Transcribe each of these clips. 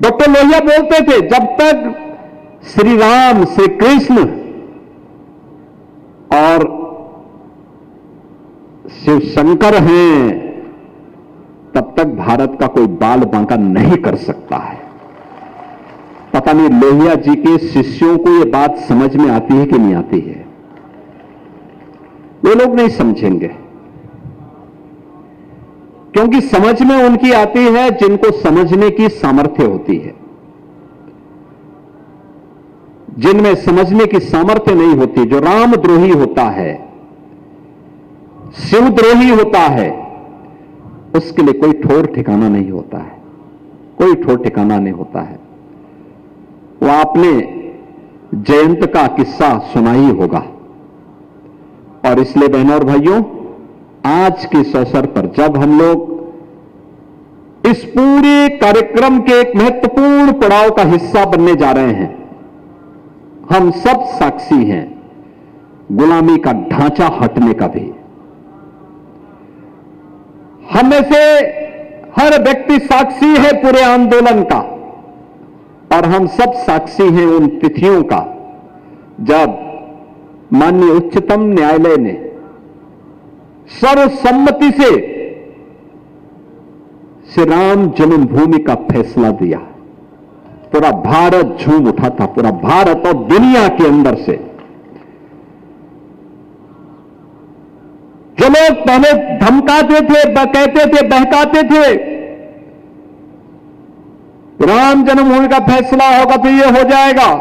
Doctor Lohia बोलते थे, जब तक श्री राम, श्री कृष्ण और शिव शंकर हैं, तब तक भारत का कोई बाल बांका नहीं कर सकता है। पता नहीं लोहिया जी के शिष्यों को यह बात समझ में आती है कि नहीं आती है। वे लोग नहीं समझेंगे, क्योंकि समझ में उनकी आती है जिनको समझने की सामर्थ्य होती है। जिनमें समझने की सामर्थ्य नहीं होती, जो रामद्रोही होता है, शिवद्रोही होता है, उसके लिए कोई ठोर ठिकाना नहीं होता है, कोई ठोर ठिकाना नहीं होता है। वो आपने जयंत का किस्सा सुना ही होगा। और इसलिए बहनों और भाइयों, आज के इस अवसर पर जब हम लोग इस पूरे कार्यक्रम के एक महत्वपूर्ण पड़ाव का हिस्सा बनने जा रहे हैं, हम सब साक्षी हैं गुलामी का ढांचा हटने का भी। हम में से हर व्यक्ति साक्षी है पूरे आंदोलन का, और हम सब साक्षी हैं उन तिथियों का जब माननीय उच्चतम न्यायालय ने सर्वसम्मति से श्री राम जन्मभूमि का फैसला दिया। पूरा भारत झूम उठा था, पूरा भारत और दुनिया के अंदर से। जो लोग पहले धमकाते थे, कहते थे, बहकाते थे, राम जन्मभूमि का फैसला होगा तो ये हो जाएगा,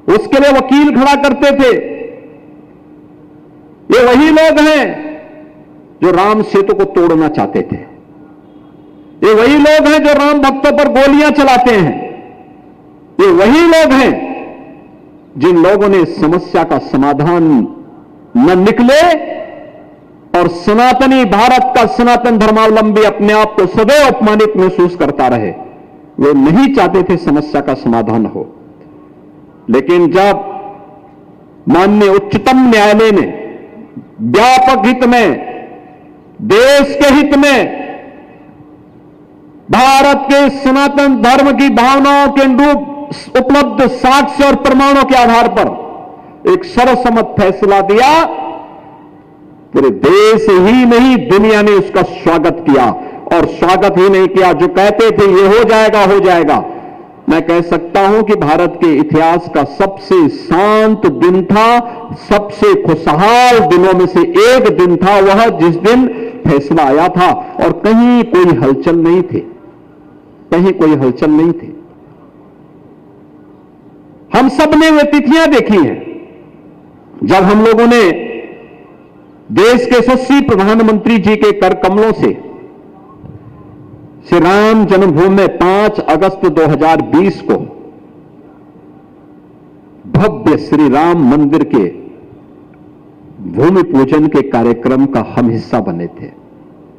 उसके लिए वकील खड़ा करते थे, ये वही लोग हैं जो राम सेतु को तोड़ना चाहते थे। ये वही लोग हैं जो राम भक्तों पर गोलियां चलाते हैं। ये वही लोग हैं जिन लोगों ने समस्या का समाधान न निकले और सनातनी भारत का सनातन धर्मावलंबी अपने आप को सदैव अपमानित महसूस करता रहे। वे नहीं चाहते थे समस्या का समाधान हो। लेकिन जब माननीय उच्चतम न्यायालय ने व्यापक हित में, देश के हित में, भारत के सनातन धर्म की भावनाओं के अनुरूप उपलब्ध साक्ष्य और प्रमाणों के आधार पर एक सर्वसम्मत फैसला दिया, पूरे देश ही नहीं दुनिया ने उसका स्वागत किया। और स्वागत ही नहीं किया, जो कहते थे ये हो जाएगा, हो जाएगा, मैं कह सकता हूं कि भारत के इतिहास का सबसे शांत दिन था, सबसे खुशहाल दिनों में से एक दिन था वह, जिस दिन फैसला आया था और कहीं कोई हलचल नहीं थी, कहीं कोई हलचल नहीं थी। हम सब ने वे तिथियां देखी हैं जब हम लोगों ने देश के यशस्वी प्रधानमंत्री जी के कर कमलों से श्री राम जन्मभूमि में 5 अगस्त 2020 को भव्य श्री राम मंदिर के भूमि पूजन के कार्यक्रम का हम हिस्सा बने थे।